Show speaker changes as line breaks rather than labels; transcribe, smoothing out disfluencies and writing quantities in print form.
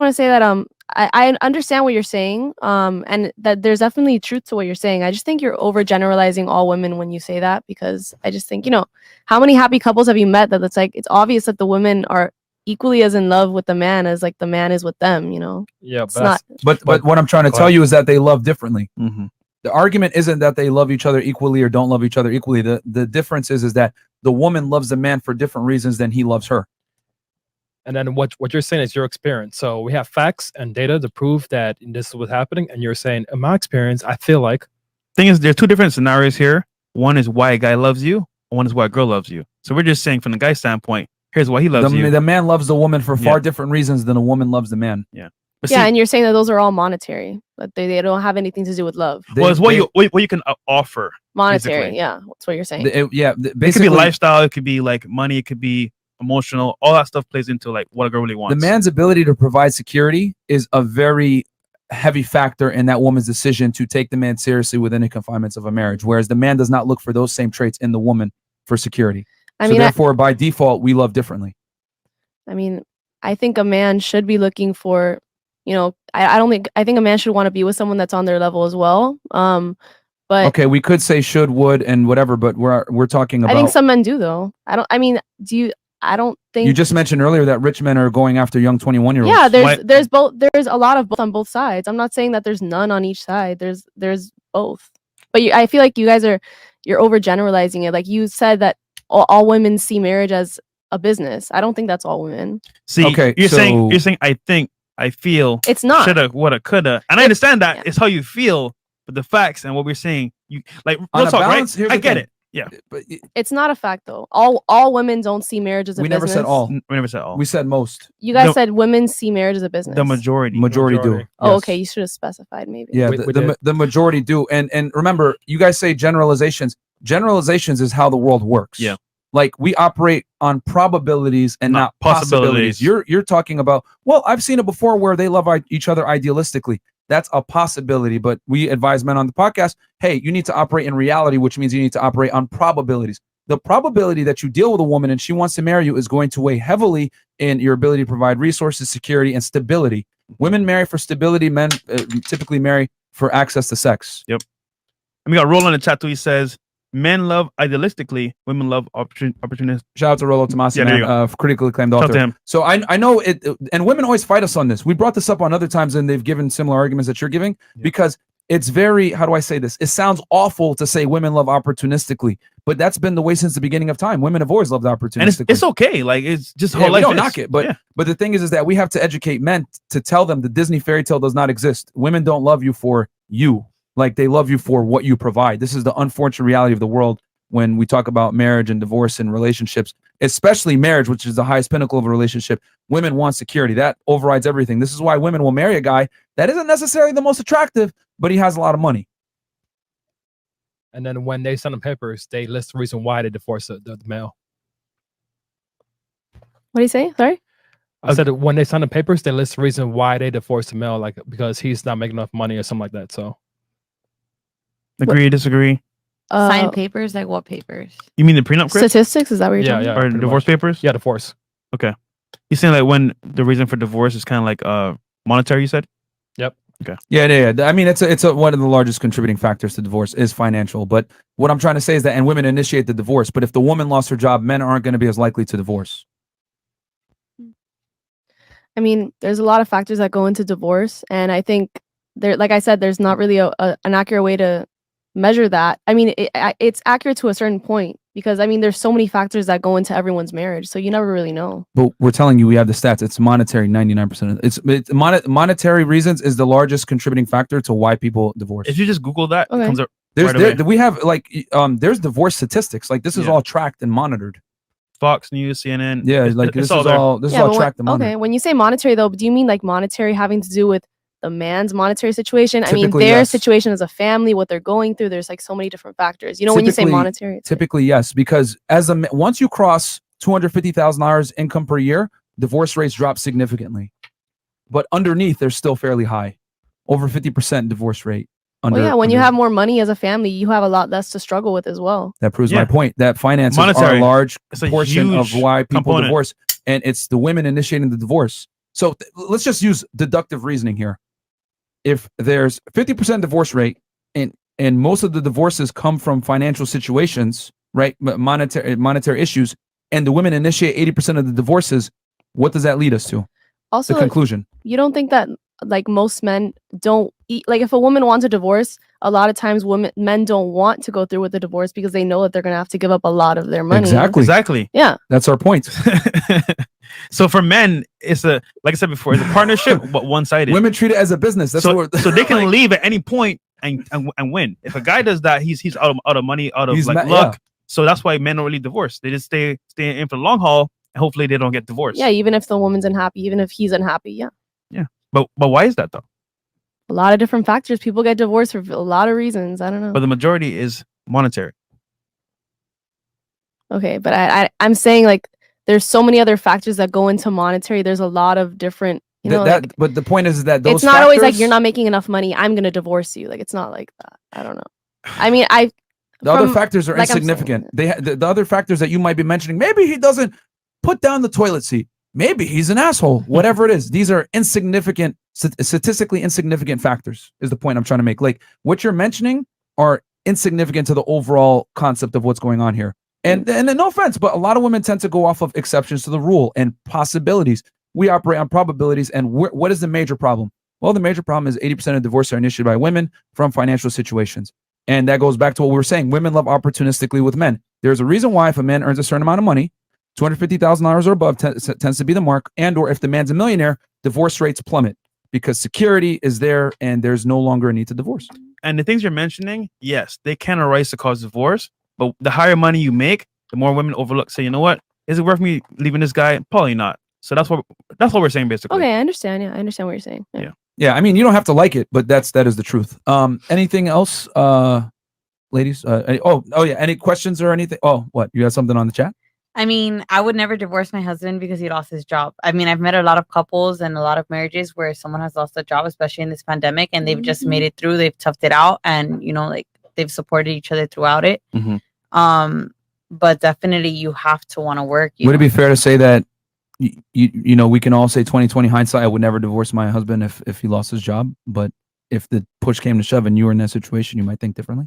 want to say that I understand what you're saying, and that there's definitely truth to what you're saying. I just think you're overgeneralizing all women when you say that, because I just think, how many happy couples have you met that it's obvious that the women are equally as in love with the man as like the man is with them,
Yeah,
it's not.
But what I'm trying to tell you is that they love differently.
Mm-hmm.
The argument isn't that they love each other equally or don't love each other equally. The difference is that the woman loves the man for different reasons than he loves her.
And then what you're saying is your experience. So we have facts and data to prove that this is what's happening. And you're saying, in my experience, I feel like.
Thing is, there's two different scenarios here. One is why a guy loves you. One is why a girl loves you. So we're just saying from the guy's standpoint, here's why he loves you.
The man loves the woman for far different reasons than a woman loves the man.
Yeah.
But and you're saying that those are all monetary, but they don't have anything to do with love.
Well, it's what you can offer.
Monetary,
basically.
yeah. That's what you're saying.
Basically,
it could be lifestyle. It could be like money. It could be emotional. All that stuff plays into like what a girl really wants.
The man's ability to provide security is a very heavy factor in that woman's decision to take the man seriously within the confinements of a marriage, whereas the man does not look for those same traits in the woman for security. Therefore, by default, we love differently.
I mean, I think a man should be looking for, I think a man should want to be with someone that's on their level as well. But
okay, we could say should, would, and whatever, but we're talking about.
I think some men do though. I don't think
you just mentioned earlier that rich men are going after young 21-year-olds.
Yeah, there's both. There's a lot of both on both sides. I'm not saying that there's none on each side. There's both. But I feel like you guys you're overgeneralizing it. Like you said that all women see marriage as a business. I don't think that's all women.
See, okay, you're saying I think, I feel,
it's not
shoulda, woulda, coulda, and I understand that it's how you feel, but the facts and what we're saying, you like real talk, right? I get it. Yeah,
but it's not a fact though. All women don't see marriage as a business.
We never said all.
We never said all.
We said most.
You guys said women see marriage as a business.
The majority
do.
Oh, okay. You should have specified maybe.
Yeah, the majority do. And remember, you guys say generalizations. Generalizations is how the world works.
Yeah.
Like we operate on probabilities and not possibilities. You're talking about, well, I've seen it before where they love each other idealistically. That's a possibility, but we advise men on the podcast, hey, you need to operate in reality, which means you need to operate on probabilities. The probability that you deal with a woman and she wants to marry you is going to weigh heavily in your ability to provide resources, security, and stability. Women marry for stability. Men typically marry for access to sex.
Yep. And we got Roland in the chat too. He says, men love idealistically, women love opportunistic.
Shout out to Rollo Tomasi, critically acclaimed author.
Shout out to him.
So I know it, and women always fight us on this. We brought this up on other times, and they've given similar arguments that you're giving, because it's very, how do I say this? It sounds awful to say women love opportunistically, but that's been the way since the beginning of time. Women have always loved opportunistically.
And it's okay. Like, it's just how life
we don't
is.
knock it, but the thing is that we have to educate men to tell them the Disney fairy tale does not exist. Women don't love you for you. Like, they love you for what you provide. This is the unfortunate reality of the world when we talk about marriage and divorce and relationships, especially marriage, which is the highest pinnacle of a relationship. Women want security. That overrides everything. This is why women will marry a guy that isn't necessarily the most attractive, but he has a lot of money.
And then when they sign the papers, they list the reason why they divorce the male.
What do you say? Sorry?
I said when they sign the papers, they list the reason why they divorce the male, like because he's not making enough money or something like that. So
agree, disagree.
Sign papers? Like what papers?
You mean the prenup, Chris?
Statistics? Is that what you're talking about?
Or divorce papers?
Yeah, divorce.
Okay. He's saying like when the reason for divorce is kind of like monetary, you said?
Yep.
Okay.
Yeah. I mean, it's one of the largest contributing factors to divorce is financial. But what I'm trying to say is that, and women initiate the divorce, but if the woman lost her job, men aren't going to be as likely to divorce.
I mean, there's a lot of factors that go into divorce, and I think like I said, there's not really an accurate way to measure that. I mean, it's accurate to a certain point, because I mean, there's so many factors that go into everyone's marriage, so you never really know.
But we're telling you, we have the stats. It's monetary. 99%. It's monetary reasons is the largest contributing factor to why people divorce.
If you just Google that, it comes up.
We have like there's divorce statistics. Like this is all tracked and monitored.
Fox News, CNN.
Yeah, this is all tracked and monitored.
Okay, when you say monetary though, do you mean like monetary having to do with the man's monetary situation? I mean, their situation as a family, what they're going through. There's like so many different factors. You know, when you say monetary,
typically yes, because once you cross $250,000 income per year, divorce rates drop significantly. But underneath, they're still fairly high, over 50% divorce rate.
When you have more money as a family, you have a lot less to struggle with as well.
That proves my point. That finances are a large portion of why people divorce, and it's the women initiating the divorce. So let's just use deductive reasoning here. If there's 50% divorce rate and most of the divorces come from financial situations, right? Monetary issues, and the women initiate 80% of the divorces, what does that lead us to?
Also,
The conclusion.
you don't think that like most men don't eat, like if a woman wants a divorce, a lot of times men don't want to go through with the divorce because they know that they're gonna have to give up a lot of their money.
Exactly.
Yeah.
That's our point.
So for men, it's like I said before, it's a partnership, but one-sided.
Women treat it as a business. That's
so,
what
so they can leave at any point and win. If a guy does that, he's out of money, out of luck.
Yeah.
So that's why men don't really divorce. They just stay in for the long haul, and hopefully they don't get divorced.
Yeah, even if the woman's unhappy, even if he's unhappy. Yeah.
Yeah. But why is that though?
A lot of different factors. People get divorced for a lot of reasons. I don't know.
But the majority is monetary.
Okay, but I'm saying like there's so many other factors that go into monetary. There's a lot of different, you know.
But the point is that those
it's not always like you're not making enough money, I'm gonna divorce you. Like it's not like that. I don't know. I mean,
the other factors are insignificant. The other factors that you might be mentioning, maybe he doesn't put down the toilet seat. Maybe he's an asshole. Whatever it is, these are insignificant, statistically insignificant factors. Is the point I'm trying to make? Like what you're mentioning are insignificant to the overall concept of what's going on here. And no offense, but a lot of women tend to go off of exceptions to the rule and possibilities. We operate on probabilities. And what is the major problem? Well, the major problem is 80% of divorces are initiated by women from financial situations. And that goes back to what we were saying. Women love opportunistically with men. There's a reason why if a man earns a certain amount of money, $250,000 or above tends to be the mark. And or if the man's a millionaire, divorce rates plummet because security is there and there's no longer a need to divorce.
And the things you're mentioning, yes, they can arise to cause divorce. But the higher money you make, the more women overlook. Say, you know what? Is it worth me leaving this guy? Probably not. So that's what we're saying basically.
Okay, I understand. Yeah, I understand what you're saying.
Yeah. I mean, you don't have to like it, but that is the truth. Anything else, ladies? Yeah. Any questions or anything? Oh, what? You got something on the chat?
I mean, I would never divorce my husband because he lost his job. I mean, I've met a lot of couples and a lot of marriages where someone has lost a job, especially in this pandemic, and they've just made it through. They've toughed it out, and like they've supported each other throughout it.
Mm-hmm.
But definitely you have to want to work.
Would it be fair to say that you know we can all say 20/20 hindsight? I would never divorce my husband if he lost his job, but if the push came to shove and you were in that situation, you might think differently.